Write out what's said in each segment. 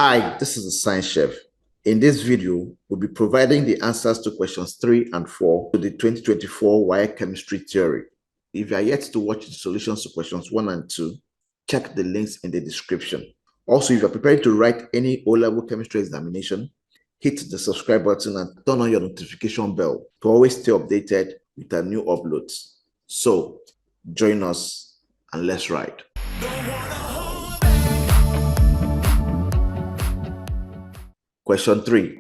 Hi, this is the Science Chef. In this video, we'll be providing the answers to questions 3 and 4 to the 2024 WAEC Chemistry Theory. If you are yet to watch the solutions to questions 1 and 2, check the links in the description. Also, if you are preparing to write any O-level chemistry examination, hit the subscribe button and turn on your notification bell to always stay updated with our new uploads. So, join us and let's ride. Question 3.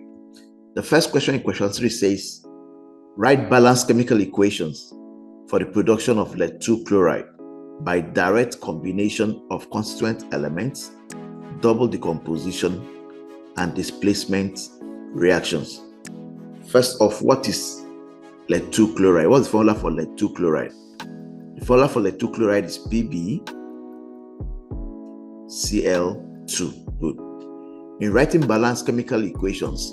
The first question in question 3 says, write balanced chemical equations for the production of lead-2 chloride by direct combination of constituent elements, double decomposition, and displacement reactions. First off, what is lead-2 chloride? What's the formula for lead-2 chloride? The formula for lead-2 chloride is PbCl2. Good. In writing balanced chemical equations,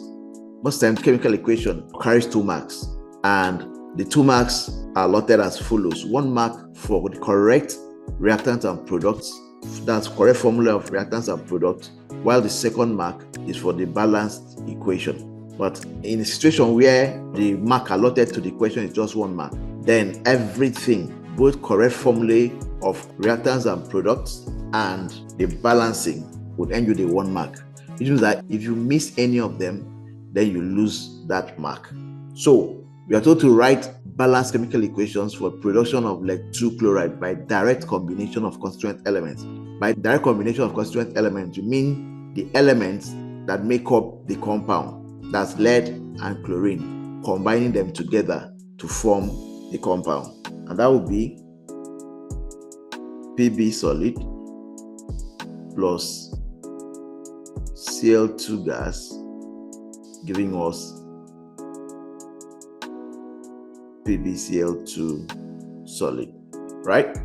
most times chemical equation carries 2 marks, and the 2 marks are allotted as follows. 1 mark for the correct reactants and products, that's correct formula of reactants and products, while the second mark is for the balanced equation. But in a situation where the mark allotted to the equation is just 1 mark, then everything, both correct formulae of reactants and products and the balancing, would earn you the 1 mark. Which means that if you miss any of them, then you lose that mark. So we are told to write balanced chemical equations for production of lead-2 chloride by direct combination of constituent elements. By direct combination of constituent elements, you mean the elements that make up the compound, that's lead and chlorine, combining them together to form the compound. And that would be Pb solid plus Cl2 gas, giving us PbCl2 solid, right?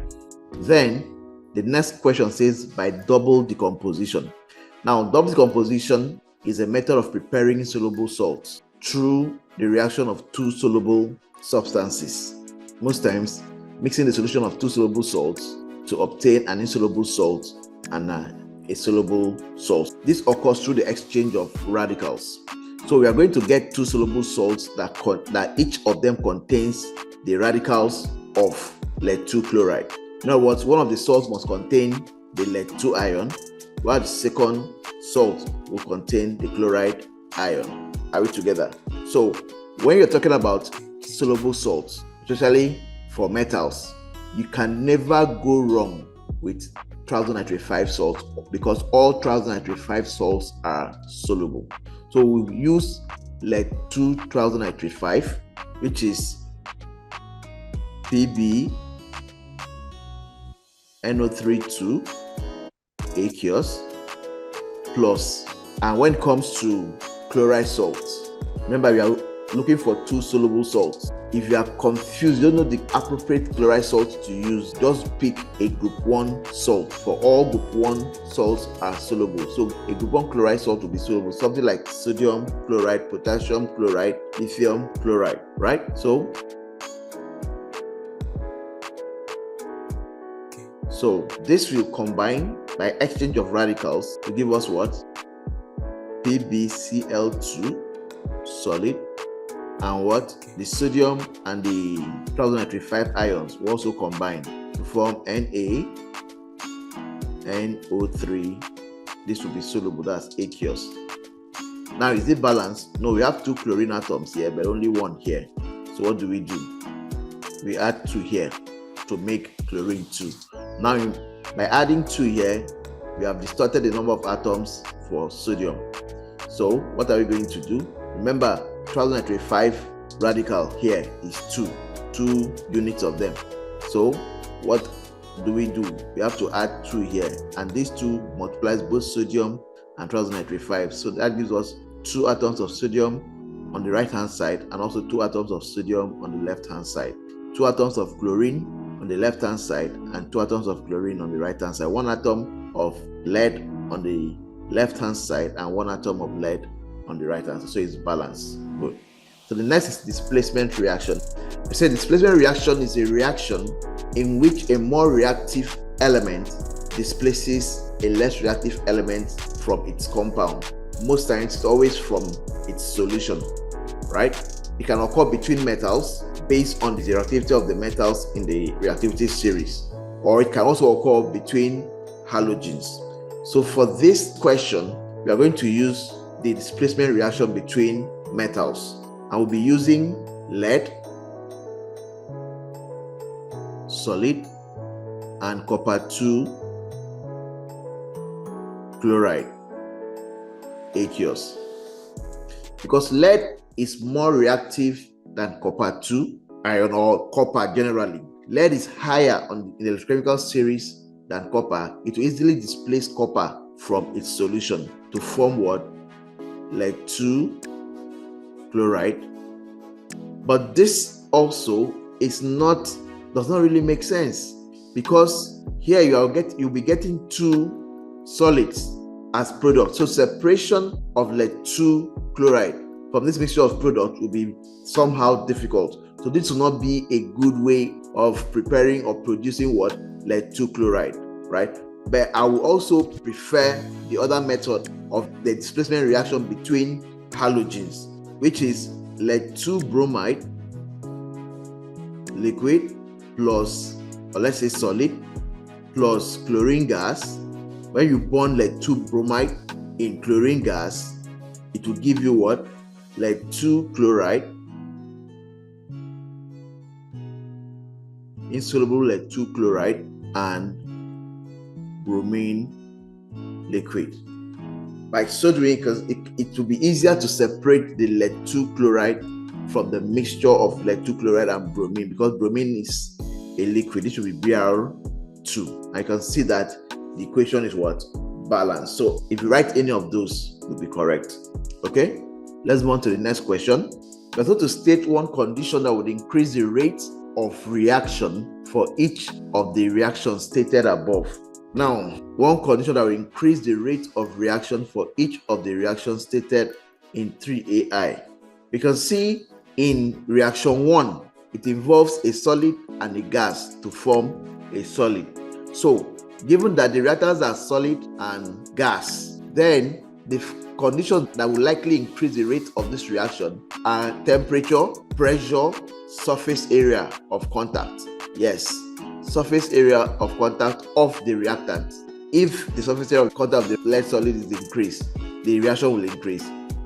Then the next question says by double decomposition. Now, double decomposition is a method of preparing insoluble salts through the reaction of 2 soluble substances. Most times, mixing the solution of 2 soluble salts to obtain an insoluble salt and a soluble salt. This occurs through the exchange of radicals. So we are going to get 2 soluble salts that each of them contains the radicals of lead-2 chloride. In other words, one of the salts must contain the lead-2 ion, while the second salt will contain the chloride ion. Are we together? So when you're talking about soluble salts, especially for metals, you can never go wrong with triazonitrate salts because all triazonitrate salts are soluble. So we use lead-2 triazonitrate, which is PbNO32 aqueous plus, and when it comes to chloride salts, remember we are looking for 2 soluble salts. If you are confused, you don't know the appropriate chloride salt to use, just pick a group 1 salt. For all group 1 salts are soluble. So a group 1 chloride salt will be soluble. Something like sodium chloride, potassium chloride, lithium chloride, right? So this will combine by exchange of radicals to give us what? PbCl2 solid, and what? The sodium and the triazonitrate ions will also combine to form NaNO3. This will be soluble, that's aqueous. Now, is it balanced? No, we have 2 chlorine atoms here, but only 1 here. So what do? We add 2 here to make chlorine 2. Now, by adding 2 here, we have distorted the number of atoms for sodium. So what are we going to do? Remember, triazonitrate radical here is 2 units of them. So what do? We have to add 2 here, and these 2 multiplies both sodium and triazonitrate. So that gives us 2 atoms of sodium on the right hand side and also 2 atoms of sodium on the left hand side, 2 atoms of chlorine on the left hand side and 2 atoms of chlorine on the right hand side, 1 atom of lead on the left hand side and 1 atom of lead on the right hand side. So it's balanced. Good. So the next is displacement reaction. We say displacement reaction is a reaction in which a more reactive element displaces a less reactive element from its compound. Most times it's always from its solution, right? It can occur between metals based on the reactivity of the metals in the reactivity series, or it can also occur between halogens. So for this question, we are going to use the displacement reaction between metals, and we'll be using lead, solid, and copper 2 chloride, aqueous. Because lead is more reactive than copper 2 ion, or copper generally. Lead is higher in the electrochemical series than copper. It will easily displace copper from its solution to form what? Lead 2 chloride. But this also does not really make sense, because here you'll be getting 2 solids as product. So separation of lead 2 chloride from this mixture of product will be somehow difficult. So this will not be a good way of preparing or producing what? Lead 2 chloride, right? But I will also prefer the other method of the displacement reaction between halogens, which is lead 2 bromide liquid plus, or let's say solid, plus chlorine gas. When you burn lead 2 bromide in chlorine gas, it will give you what? Lead 2 chloride, insoluble lead 2 chloride, and bromine liquid. By so doing, because it will be easier to separate the lead 2 chloride from the mixture of lead 2 chloride and bromine, because bromine is a liquid. It should be Br2. I can see that the equation is what? Balanced. So if you write any of those, it will be correct. Okay, let's move on to the next question. We're going to state one condition that would increase the rate of reaction for each of the reactions stated above. Now, one condition that will increase the rate of reaction for each of the reactions stated in 3AI. You can see in reaction 1, it involves a solid and a gas to form a solid. So, given that the reactants are solid and gas, then the conditions that will likely increase the rate of this reaction are temperature, pressure, surface area of contact. Yes, surface area of contact of the reactant. If the surface area of contact of the lead solid is increased, the reaction will increase.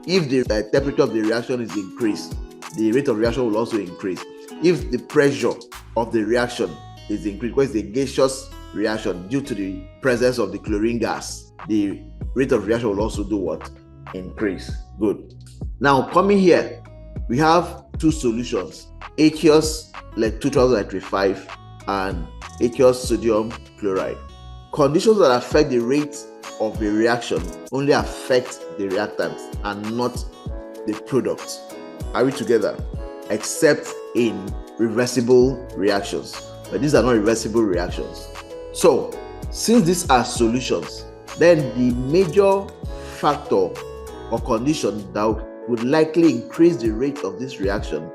If the temperature of the reaction is increased, the rate of reaction will also increase. If the pressure of the reaction is increased, because it's a gaseous reaction due to the presence of the chlorine gas, the rate of reaction will also do what? Increase. Good. Now coming here, we have 2 solutions: aqueous lead 2035 and aqueous sodium chloride. Conditions that affect the rate of the reaction only affect the reactant and not the product. Are we together? Except in reversible reactions, but these are not reversible reactions. So since these are solutions, then the major factor or condition that would likely increase the rate of this reaction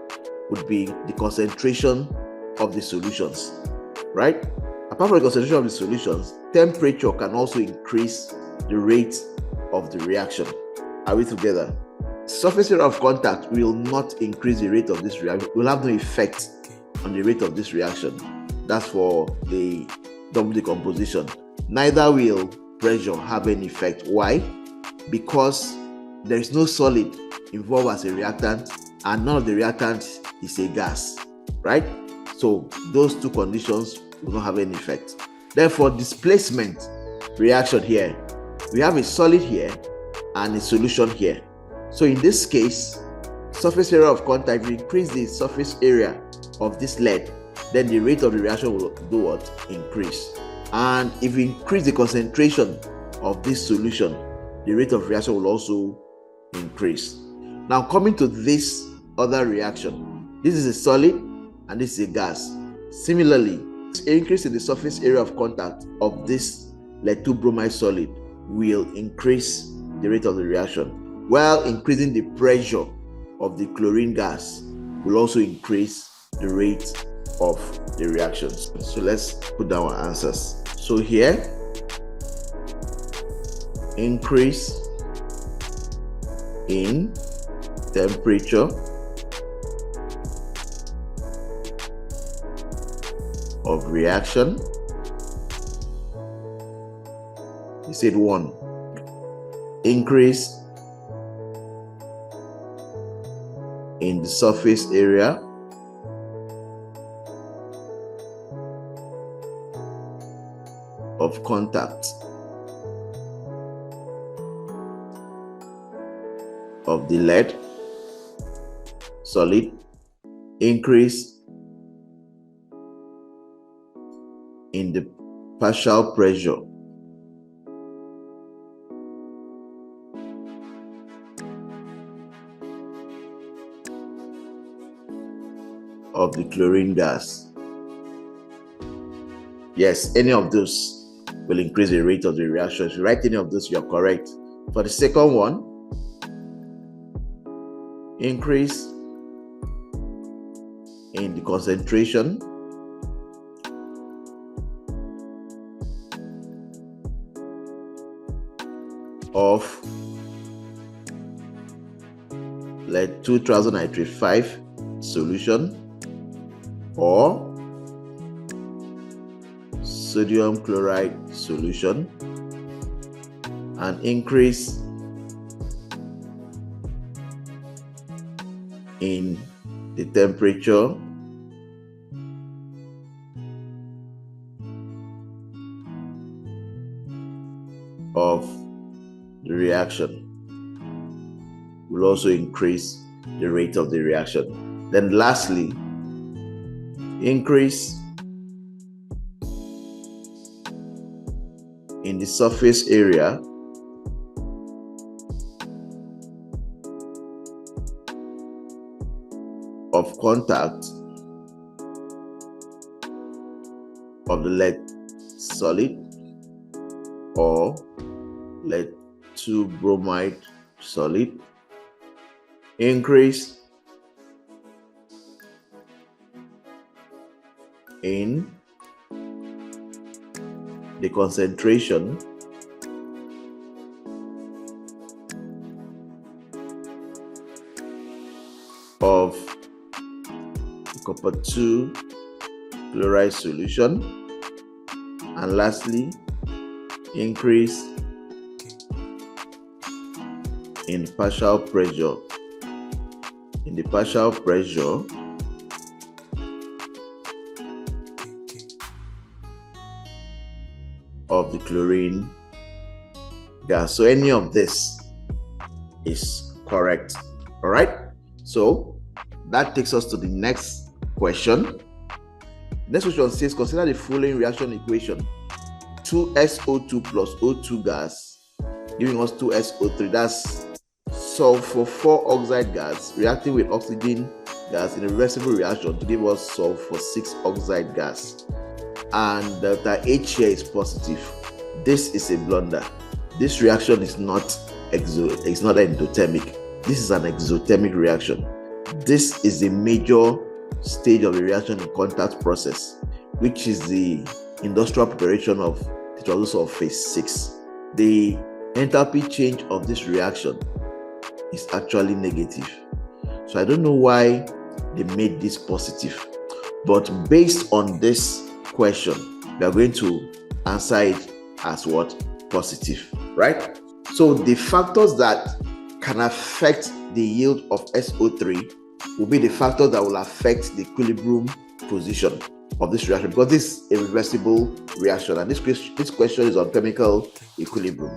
would be the concentration of the solutions, right? Apart from the concentration of the solutions, temperature can also increase the rate of the reaction. Are we together? Surface area of contact will not increase the rate of this reaction, will have no effect on the rate of this reaction. That's for the double decomposition. Neither will pressure have any effect. Why? Because there is no solid involved as a reactant, and none of the reactant is a gas, right? So those 2 conditions will not have any effect. Therefore, displacement reaction here, we have a solid here and a solution here. So in this case, surface area of contact, if you increase the surface area of this lead, then the rate of the reaction will do what? Increase. And if you increase the concentration of this solution, the rate of reaction will also increase. Now coming to this other reaction, this is a solid and this is a gas. Similarly, an increase in the surface area of contact of this lead 2 bromide solid will increase the rate of the reaction, while increasing the pressure of the chlorine gas will also increase the rate of the reactions. So let's put down our answers. So here increase in temperature of reaction. You said 1. Increase in the surface area of contact of the lead solid. Increase in the partial pressure of the chlorine gas. Yes, any of those will increase the rate of the reaction. If you write any of those, you're correct. For the second one, increase in the concentration of lead 2005 solution or sodium chloride solution, and increase in the temperature of the reaction will also increase the rate of the reaction. Then lastly, increase in the surface area of contact of the lead solid or lead 2 bromide solid. Increase in the concentration of the copper 2 chloride solution, and lastly, increase in partial pressure of the chlorine gas. So any of this is correct. All right, so that takes us to the next question. Next question says, consider the following reaction equation: 2SO2 plus O2 gas giving us 2SO3. That's sulfur 4 oxide gas reacting with oxygen gas in a reversible reaction to give us sulfur 6 oxide gas, and delta H here is positive. This is a blunder. This reaction is not endothermic. This is an exothermic reaction. This is a major stage of the reaction in contact process, which is the industrial preparation of tetraoxosulfate 6. The enthalpy change of this reaction is actually negative. So I don't know why they made this positive, but based on this question, we are going to answer it as what? Positive, right? So the factors that can affect the yield of SO3 will be the factors that will affect the equilibrium position of this reaction, because this is a reversible reaction, and this question is on chemical equilibrium.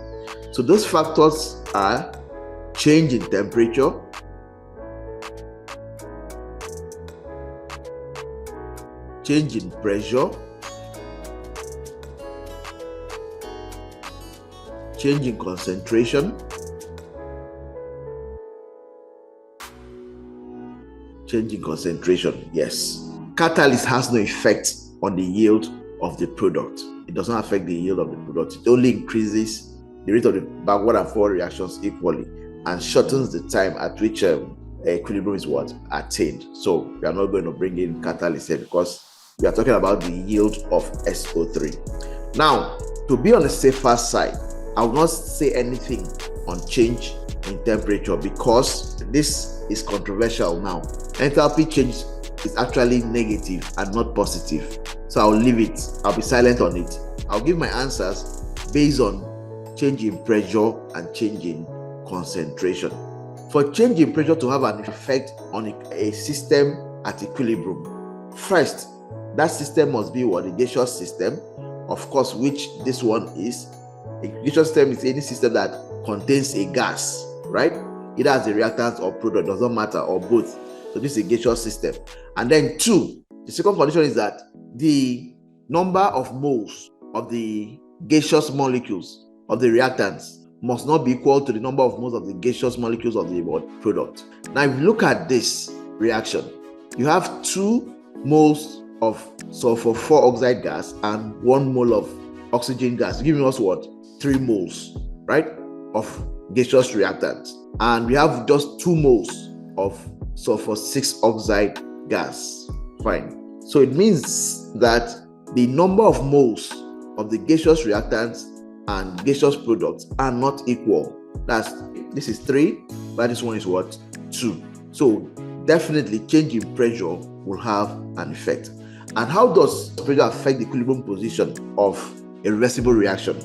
So those factors are change in temperature, change in pressure, change in concentration, yes. Catalyst has no effect on the yield of the product. It does not affect the yield of the product. It only increases the rate of the backward and forward reactions equally and shortens the time at which equilibrium is attained. So we are not going to bring in catalyst here because we are talking about the yield of SO3. Now, to be on the safer side, I will not say anything on change in temperature because this is controversial now. Enthalpy change is actually negative and not positive. So I'll leave it. I'll be silent on it. I'll give my answers based on change in pressure and change in concentration. For change in pressure to have an effect on a system at equilibrium, first, that system must be what? A gaseous system, of course, which this one is. A gaseous system is any system that contains a gas, right? Either as a reactant or product, doesn't matter, or both. So this is a gaseous system. And then 2, the second condition is that the number of moles of the gaseous molecules of the reactants must not be equal to the number of moles of the gaseous molecules of the product. Now, if you look at this reaction, you have 2 moles of sulfur 4 oxide gas and 1 mole of oxygen gas, giving us what? 3 moles, right, of gaseous reactants. And we have just 2 moles of sulfur 6 oxide gas. Fine. So it means that the number of moles of the gaseous reactants and gaseous products are not equal. This is 3, but this one is what? 2. So definitely change in pressure will have an effect. And how does pressure affect the equilibrium position of a reversible reaction?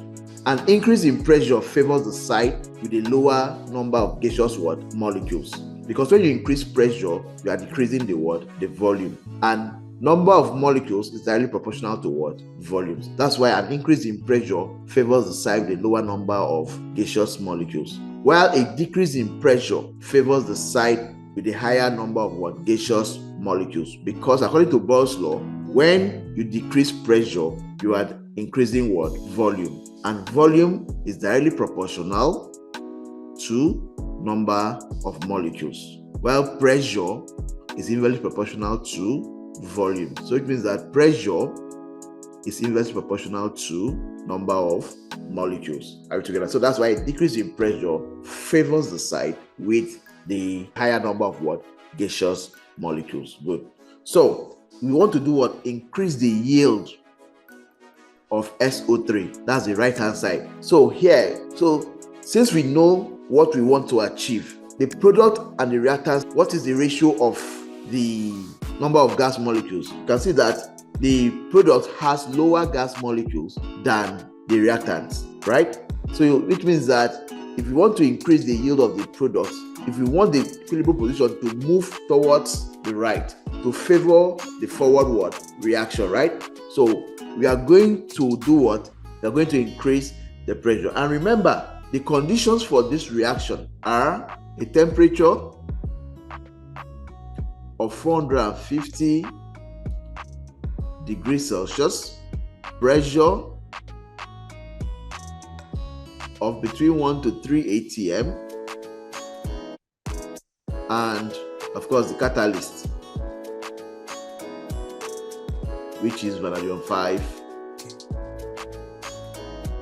An increase in pressure favors the site with a lower number of gaseous molecules. Because when you increase pressure, you are decreasing the volume. And number of molecules is directly proportional to what? Volumes. That's why an increase in pressure favors the site with a lower number of gaseous molecules, while a decrease in pressure favors the site with a higher number of what? Gaseous molecules. Because according to Boyle's law, when you decrease pressure, you are increasing what? Volume. And volume is directly proportional to number of molecules, while pressure is inversely proportional to volume. So it means that pressure is inversely proportional to number of molecules. Are we together? So that's why a decrease in pressure favors the site with the higher number of what? Gaseous molecules. Good. So we want to do what? Increase the yield of SO3. That's the right hand side. So here, since we know what we want to achieve, the product and the reactants, what is the ratio of the number of gas molecules? You can see that the product has lower gas molecules than the reactants, right? So it means that if you want to increase the yield of the products, if you want the equilibrium position to move towards the right, to favor the forward reaction, right? So we are going to do what? We are going to increase the pressure. And remember, the conditions for this reaction are a temperature of 450 degrees Celsius, pressure of between 1 to 3 atm, and of course the catalyst, which is vanadium 5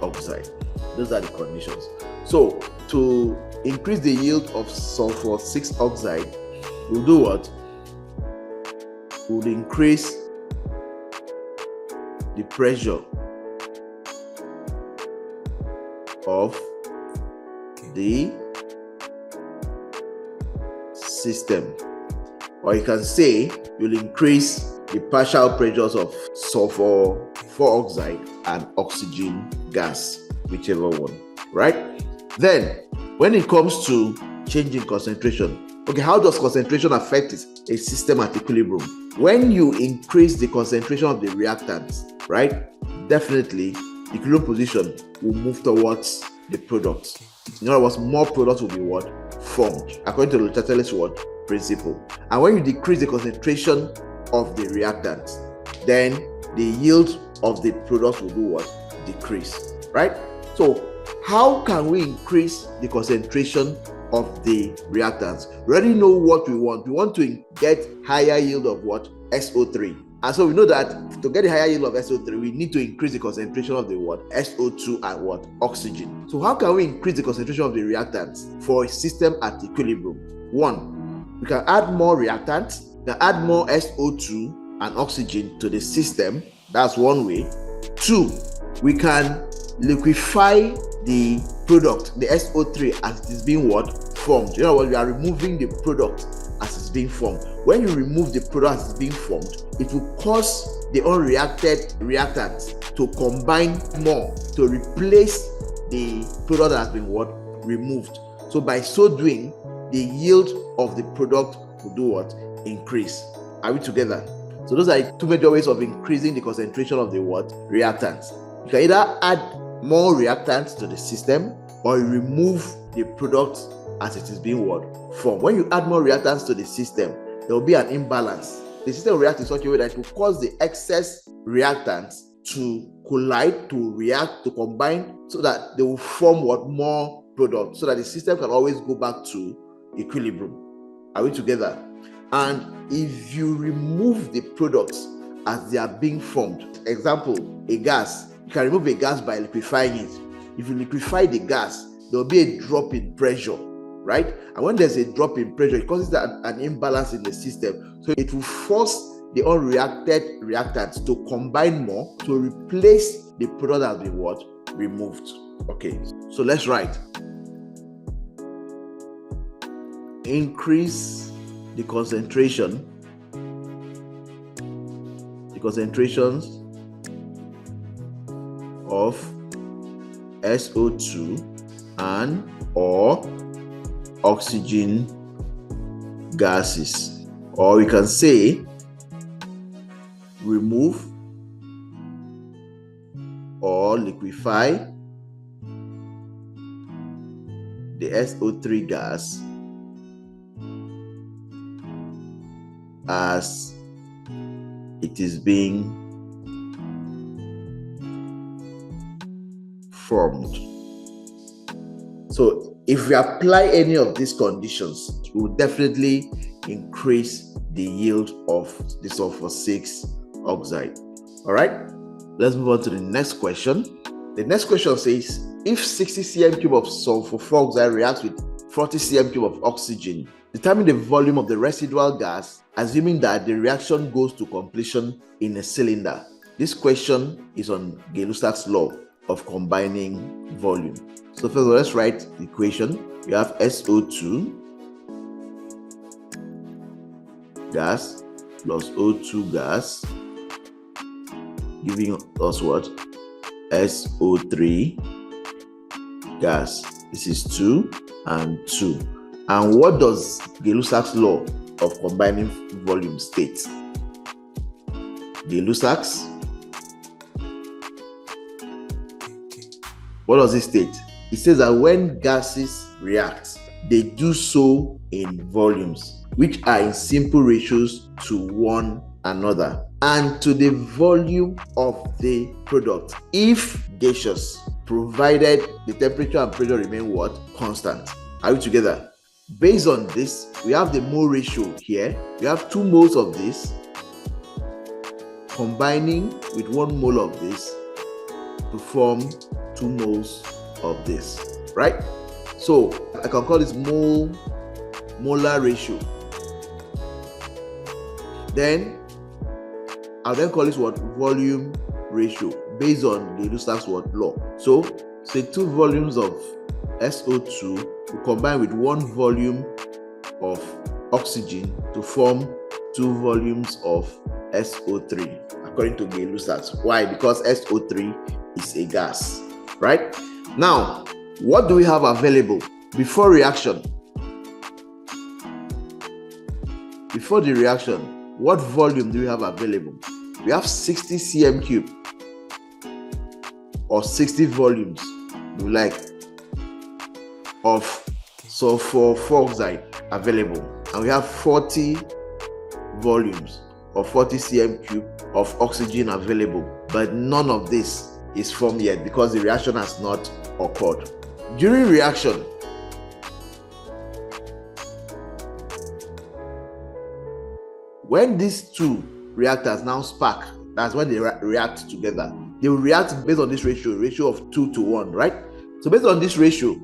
oxide. Those are the conditions. So to increase the yield of sulfur 6 oxide, we'll do what? We'll increase the pressure of the system, or you can say you'll increase the partial pressures of sulfur 4 oxide and oxygen gas, whichever one, right? Then when it comes to changing concentration, okay, how does concentration affect a system at equilibrium? When you increase the concentration of the reactants, right, definitely the equilibrium position will move towards the products. In other words, more products will be what? Formed, according to the Luther's principle. And when you decrease the concentration of the reactants, then the yield of the products will do what? Decrease, right? So how can we increase the concentration of the reactants? We already know what we want. We want to get higher yield of what? SO3. And so we know that to get the higher yield of SO3, we need to increase the concentration of the what? SO2 and what? Oxygen. So how can we increase the concentration of the reactants for a system at equilibrium? 1, we can add more reactants, we can add more SO2 and oxygen to the system. That's one way. 2, we can liquefy the product, the SO3, as it is being what? Formed. You know what? We are removing the product as it's being formed. When you remove the product as it's being formed, it will cause the unreacted reactants to combine more to replace the product that has been what? Removed. So by so doing, the yield of the product will do what? Increase. Are we together? So those are two major ways of increasing the concentration of the what? Reactants. You can either add more reactants to the system or you remove the product as it is being what? Formed. When you add more reactants to the system, there will be an imbalance. The system will react in such a way that it will cause the excess reactants to collide, to react, to combine, so that they will form what? More product, so that the system can always go back to equilibrium. Are we together? And if you remove the products as they are being formed, example, a gas, you can remove a gas by liquefying it. If you liquefy the gas, there will be a drop in pressure, right? And when there's a drop in pressure, it causes an imbalance in the system. So it will force the unreacted reactants to combine more to replace the product that has been what? Removed. Okay, so let's write. Increase the concentrations of SO2 and or oxygen gases, or we can say remove or liquefy the SO3 gas as it is being formed. So if we apply any of these conditions, it will definitely increase the yield of the sulfur 6 oxide. All right, let's move on to the next question. The next question says, if 60 cm3 of sulfur 4 oxide reacts with 40 cm3 of oxygen, determine the volume of the residual gas, assuming that the reaction goes to completion in a cylinder. This question is on Gay-Lussac's law of combining volume. So first of all, let's write the equation. We have SO2 gas plus O2 gas giving us what? SO3 gas. This is 2 and 2. And what does Gay-Lussac's law of combining volume state? Gay-Lussac's, what does it state? It says that when gases react, they do so in volumes which are in simple ratios to one another and to the volume of the product if gaseous, provided the temperature and pressure remain what? Constant. Are we together? Based on this, we have the mole ratio here. We have 2 moles of this combining with 1 mole of this to form 2 moles of this, right? So I can call this molar ratio. Then I'll then call this what? Volume ratio, based on the Gay-Lussac's what? Law. So say 2 volumes of SO2 will combine with 1 volume of oxygen to form 2 volumes of SO3, according to Gay-Lussac's. Why? Because SO3 is a gas, right? Now, what do we have available before reaction? Before the reaction, what volume do we have available? We have 60 cm3 or 60 volumes, you like, of sulfur 4 oxide available, and we have 40 volumes or 40 cm3 of oxygen available, but none of this is formed yet because the reaction has not occurred. During reaction, when these 2 reactors now spark, that's when they react together. They will react based on this ratio of 2 to 1, right? So based on this ratio,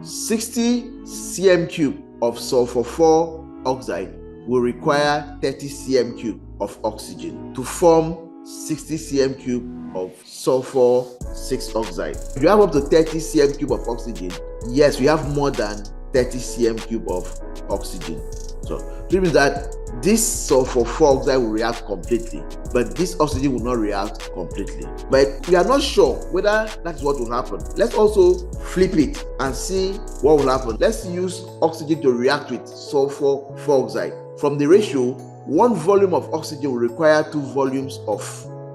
60 cm3 of sulfur 4 oxide will require 30 cm3 of oxygen to form 60 cm cube of sulfur 6 oxide. If you have up to 30 cm cube of oxygen, yes, we have more than 30 cm cube of oxygen. So it means that this sulfur 4 oxide will react completely, but this oxygen will not react completely. But we are not sure whether that's what will happen. Let's also flip it and see what will happen. Let's use oxygen to react with sulfur 4 oxide. From the ratio, 1 volume of oxygen will require 2 volumes of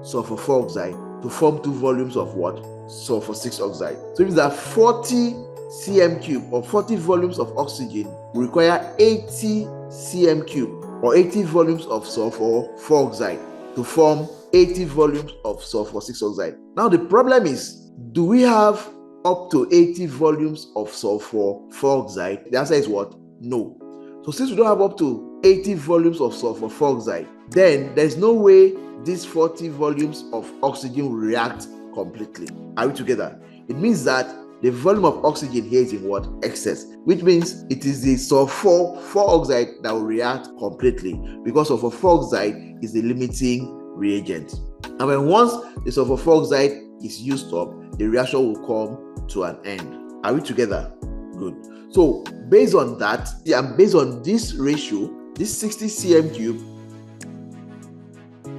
sulfur 4 oxide to form 2 volumes of what? Sulfur 6 oxide. So it means that 40 cm cube or 40 volumes of oxygen will require 80 cm cube or 80 volumes of sulfur 4 oxide to form 80 volumes of sulfur 6 oxide. Now the problem is, do we have up to 80 volumes of sulfur 4 oxide? The answer is what? No. So since we don't have up to 80 volumes of sulfur 4 oxide, then there's no way these 40 volumes of oxygen will react completely. Are we together? It means that the volume of oxygen here is in what? Excess, which means it is the sulfur 4 oxide that will react completely, because sulfur 4 oxide is the limiting reagent. And when once the sulfur 4 oxide is used up, the reaction will come to an end. Are we together? Good. So based on that, and based on this ratio, this 60 cm cube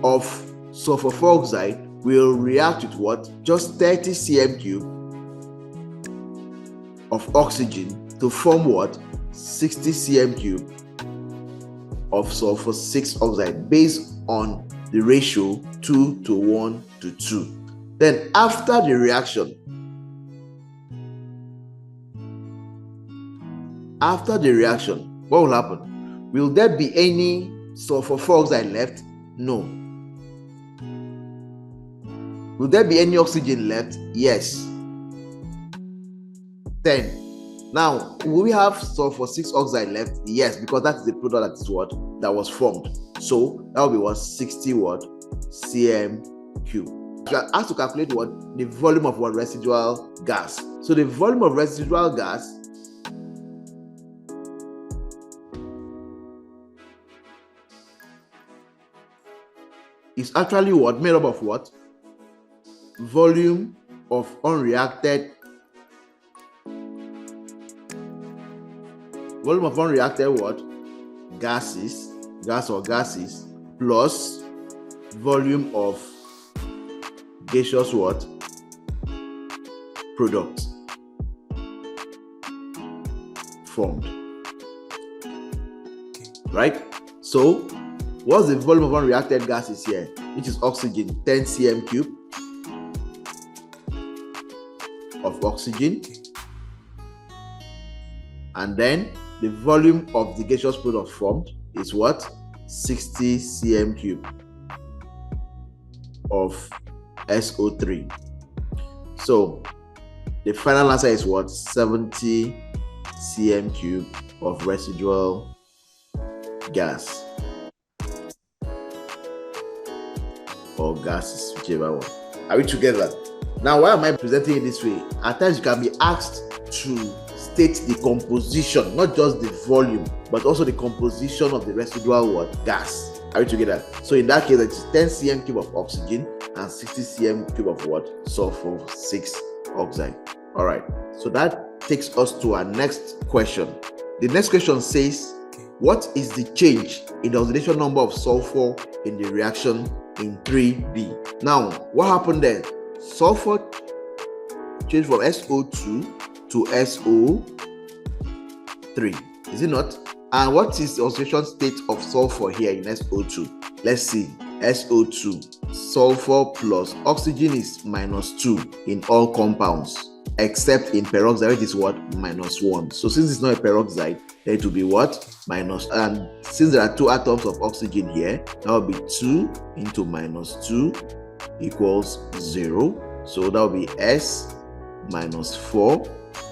of sulfur 4 oxide will react with what? Just 30 cm cube of oxygen to form what? 60 cm cube of sulfur 6 oxide, based on the ratio 2 to 1 to 2. Then after the reaction, what will happen? Will there be any sulfur 4 oxide left? No. Will there be any oxygen left? Yes. Then, now, will we have sulfur 6 oxide left? Yes, because that is the product that is what? That was formed. So that will be what? 60 what? cm cube. You are asked to calculate what? The volume of what? Residual gas. So the volume of residual gas is actually what? Made up of what? Volume of unreacted what? Gases, gas or gases, plus volume of gaseous what? Products formed. Right? So what's the volume of unreacted gases here? Which is oxygen, 10 cm cube of oxygen. And then the volume of the gaseous product formed is what? 60 cm cube of SO3. So the final answer is what? 70 cm cube of residual gas or gases, whichever one. Are we together? Now, why am I presenting it this way? At times you can be asked to state the composition, not just the volume, but also the composition of the residual what? Gas. Are we together? So in that case, it's 10 cm cube of oxygen and 60 cm cube of what? Sulfur 6 oxide. All right. So that takes us to our next question. The next question says, what is the change in the oxidation number of sulfur in the reaction in 3B? Now, what happened there? Sulfur changed from SO2 to SO3, is it not? And what is the oxidation state of sulfur here in SO2? Let's see. SO2, sulfur plus oxygen is -2 in all compounds, except in peroxide, which is what? -1. So since it's not a peroxide, then it will be what? Minus. And since there are 2 atoms of oxygen here, that will be 2 into -2 equals 0. So that will be S minus 4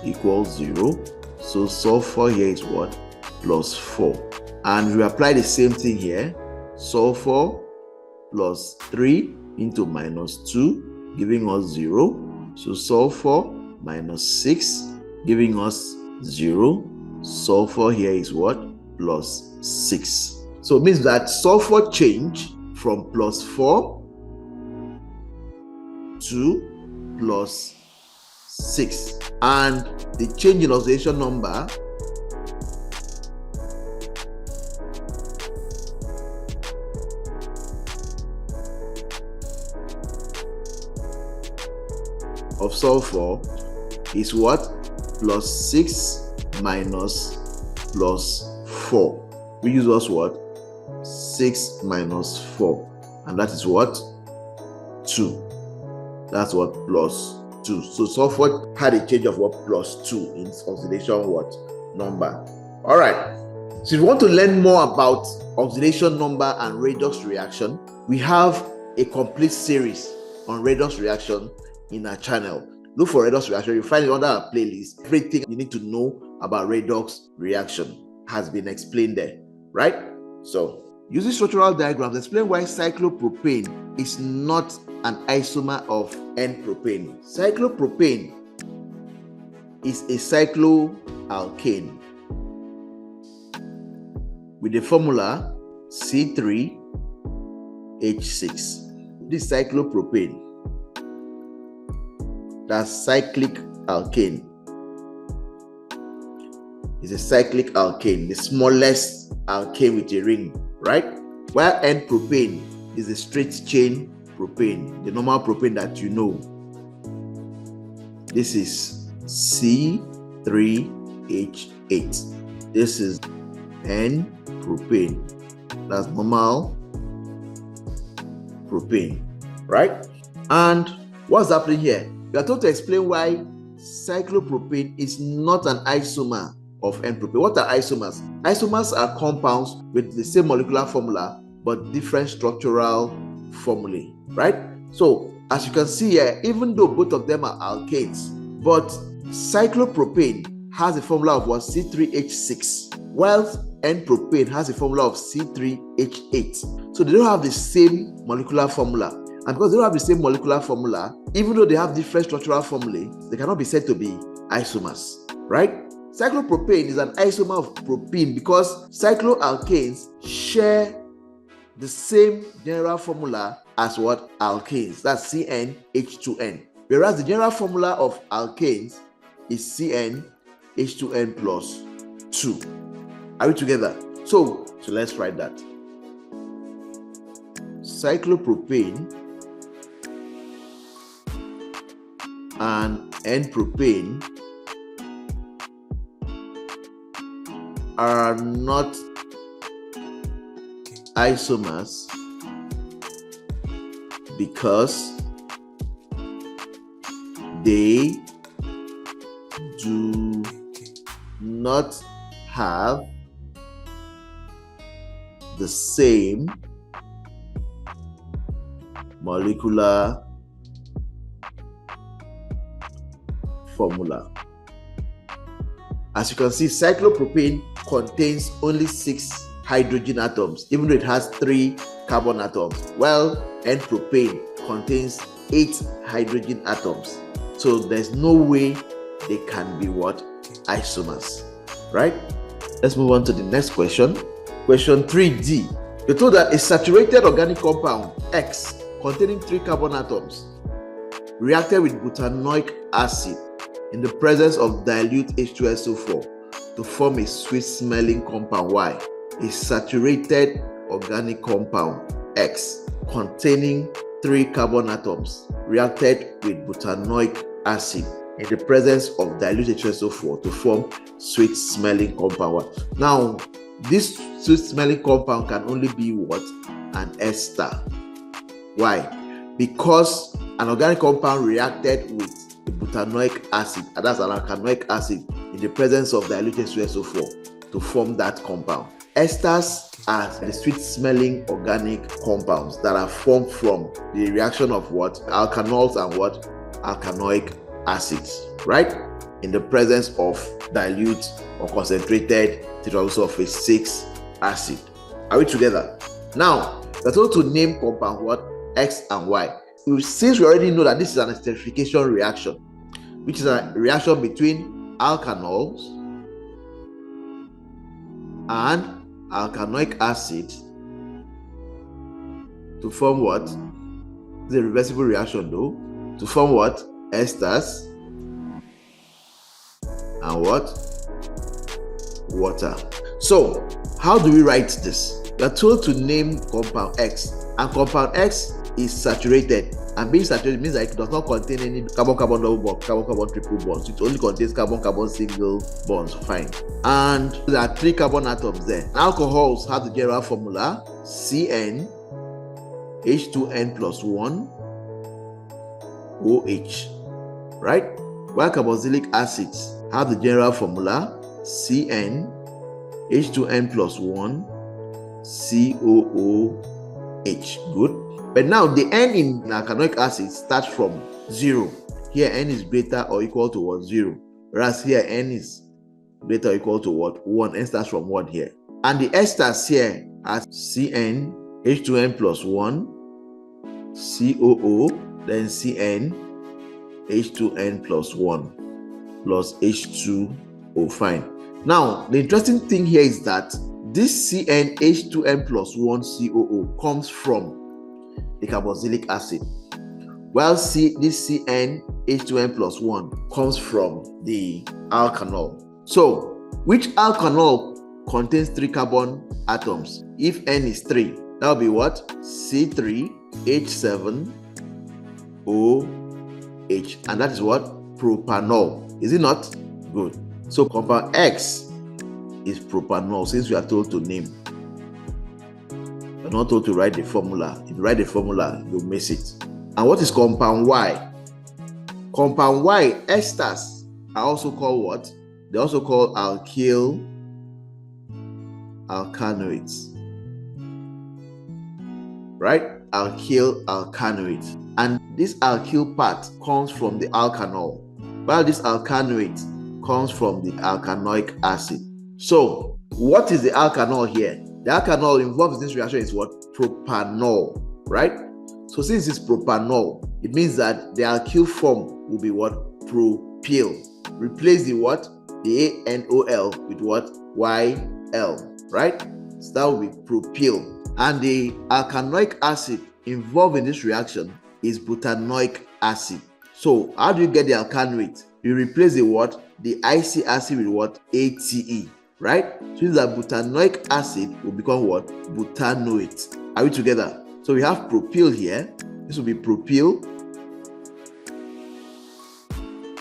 equals 0. So sulfur here is what? +4. And we apply the same thing here. Sulfur plus 3 into -2, giving us 0. So sulfur minus 6, giving us 0. Sulfur here is what? +6. So it means that sulfur change from +4 2 plus 6. And the change in oxidation number of sulfur is what? Plus 6 minus plus 4. We use us what? 6 minus 4. And that is what? 2. That's what? Plus 2. So sulfur had a change of what? Plus 2 in its oxidation what? Number. All right. So if you want to learn more about oxidation number and redox reaction, we have a complete series on redox reaction in our channel. Look for redox reaction. You'll find it under our playlist. Everything you need to know about redox reaction has been explained there, right? So, using structural diagrams, explain why cyclopropane is not an isomer of N-propane. Cyclopropane is a cycloalkane with the formula C3H6. This cyclopropane, that's cyclic alkane. It's a cyclic alkane, the smallest alkane with a ring, right? While N-propane is a straight chain propane, the normal propane that you know. This is C3H8. This is N-propane. That's normal propane, right? And what's happening here? We are told to explain why cyclopropane is not an isomer of N-propane. What are isomers? Isomers are compounds with the same molecular formula but different structural formulae, right? So as you can see here, even though both of them are alkanes, but cyclopropane has a formula of what? C3H6, whilst N-propane has a formula of C3H8. So they don't have the same molecular formula. And because they don't have the same molecular formula, even though they have different structural formulae, they cannot be said to be isomers, right? Cyclopropane is an isomer of propene because cycloalkanes share the same general formula as what? Alkanes. That's CnH2n. Whereas the general formula of alkanes is CnH2n plus 2. Are we together? So let's write that. Cyclopropane and N-propane are not isomers because they do not have the same molecular formula. As you can see, cyclopropane contains only 6 hydrogen atoms, even though it has 3 carbon atoms, while N-propane contains 8 hydrogen atoms. So there's no way they can be what? Isomers, right? Let's move on to the next question. Question 3D. You're told that a saturated organic compound X containing 3 carbon atoms reacted with butanoic acid in the presence of dilute H2SO4 to form a sweet-smelling compound Y. A saturated organic compound X containing 3 carbon atoms reacted with butanoic acid in the presence of dilute H2SO4 to form sweet-smelling compound Y. Now, this sweet-smelling compound can only be what? An ester. Why? Because an organic compound reacted with the butanoic acid, and that's an alkanoic acid, in the presence of dilute H2SO4 to form that compound. Esters are the sweet-smelling organic compounds that are formed from the reaction of what? Alkanols and what? Alkanoic acids, right? In the presence of dilute or concentrated tetraoxosulfate 6 acid. Are we together? Now, we're told to name compound what? X and Y. Since we already know that this is an esterification reaction, which is a reaction between alkanols and alkanoic acid to form what? It's a reversible reaction though. to form what? Esters and what? Water. So how do we write this? We are told to name compound X, and compound X is saturated, and being saturated means that it does not contain any carbon-carbon double bond, carbon-carbon triple bonds. It only contains carbon-carbon single bonds. Fine. And there are 3 carbon atoms there. Alcohols have the general formula CN H2N plus 1 OH, right? While carboxylic acids have the general formula CN H2N plus 1 COOH. Good. But now the N in alkanoic acid starts from 0. Here N is greater or equal to what? 0. Whereas here N is greater or equal to what? 1. N starts from 1 here. And the esters here are CN H2N plus 1 COO, then CN H2N plus 1 plus H2O. Fine. Now the interesting thing here is that this CN H2N plus 1 COO comes from the carboxylic acid, while this CN H2N plus 1 comes from the alkanol. So which alkanol contains 3 carbon atoms? If N is 3, that will be what? C3H7OH, and that is what? Propanol. Is it not? Good. So compound X is propanol, since we are told to name. You're not told to write the formula. If you write the formula, you'll miss it. And what is compound Y? Compound Y, esters are also called what? They're also called alkyl alkanoates. Right? Alkyl alkanoates. And this alkyl part comes from the alkanol, while this alkanoate comes from the alkanoic acid. So what is the alkanol here? The alkanol involved in this reaction is what? Propanol, right? So since it's propanol, it means that the alkyl form will be what? Propyl. Replace the what? The ANOL with what? YL, right? So that will be propyl. And the alkanoic acid involved in this reaction is butanoic acid. So how do you get the alkanoate? You replace the what? The IC acid with what? ATE, right? So that butanoic acid will become what? Butanoate. Are we together? So we have propyl here. This will be propyl.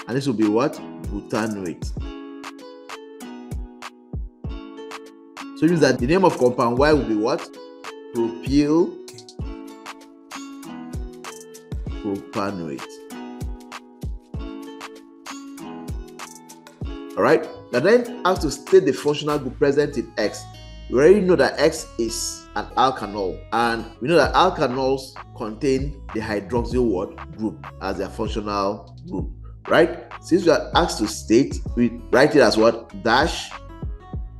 And this will be what? Butanoate. So it means that the name of compound Y will be what? Propyl propanoate. All right. And then have to state the functional group present in X. We already know that X is an alkanol, and we know that alkanols contain the hydroxyl what? Group as their functional group, right? Since we are asked to state, we write it as what? Dash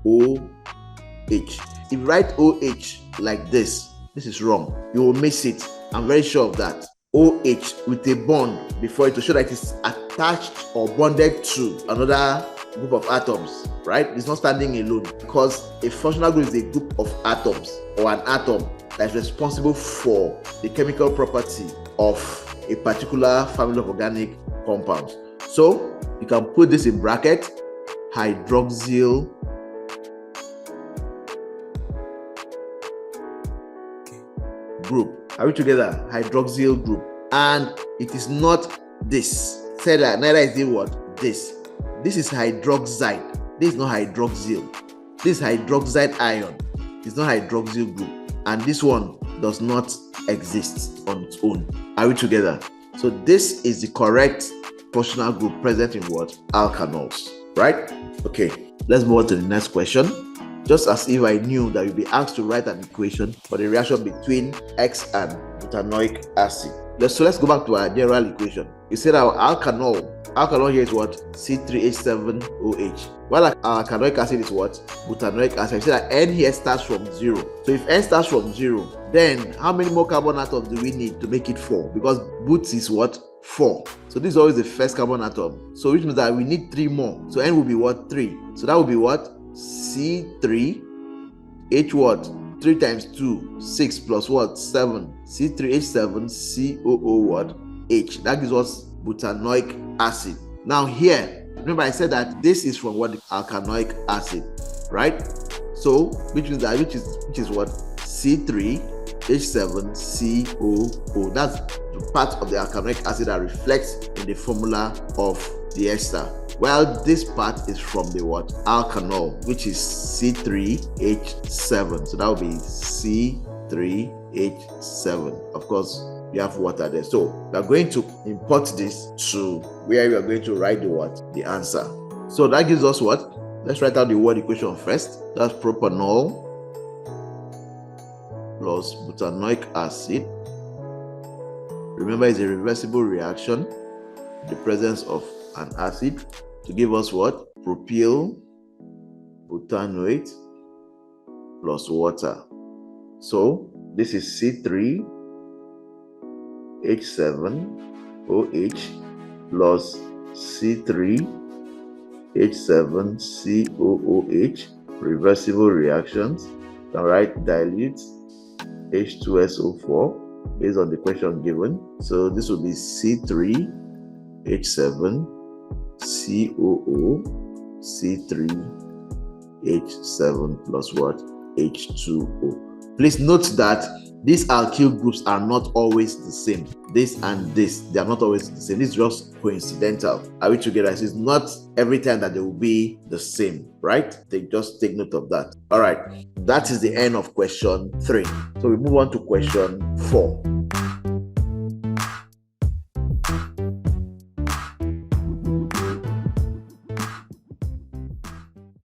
OH. If you write OH like this is wrong. You will miss it. I'm very sure of that. OH with a bond before it to show that it is attached or bonded to another group of atoms, right? It's not standing alone, because a functional group is a group of atoms or an atom that is responsible for the chemical property of a particular family of organic compounds. So you can put this in bracket, hydroxyl group. Are we together? Hydroxyl group. And it is not this. Say that neither is it what? This. This is hydroxide. This is not hydroxyl. This is hydroxide ion. It's not hydroxyl group. And this one does not exist on its own. Are we together? So this is the correct functional group present in what? Alkanols. Right? Okay. Let's move on to the next question. Just as if I knew that you'll be asked to write an equation for the reaction between X and butanoic acid. So let's go back to our general equation. You said our alkanol here is what? C3H7OH. While our alkanoic acid is what? Butanoic acid. You said that N here starts from 0. So if N starts from 0, then how many more carbon atoms do we need to make it 4? Because but is what? 4. So this is always the first carbon atom. So which means that we need 3 more. So N will be what? 3. So that will be what? C3H what? 3 times 2, 6 plus what? 7. C3H7 COO what? H. That gives us butanoic acid. Now here, remember I said that this is from what? Alkanoic acid, right? So which is what? C3H7COO. That's the part of the alkanoic acid that reflects in the formula of the ester. Well, this part is from the what? Alkanol, which is C3H7. So that will be C3H7. Of course, you have water there. So we are going to import this to where we are going to write the what? The answer. So that gives us what? Let's write out the word equation first. That's propanol plus butanoic acid. Remember, it's a reversible reaction in the presence of an acid to give us what? Propyl butanoate plus water. So this is C3H7OH plus C3H7COOH, reversible reactions. All right, dilute H2SO4 based on the question given. So this will be C3H7COO, C3H7 plus what? H2O. Please note that these alkyl groups are not always the same. This and this, they are not always the same. This is just coincidental. Are we together? So it's not every time that they will be the same, right? Just take note of that. All right, that is the end of question 3. So we move on to question 4.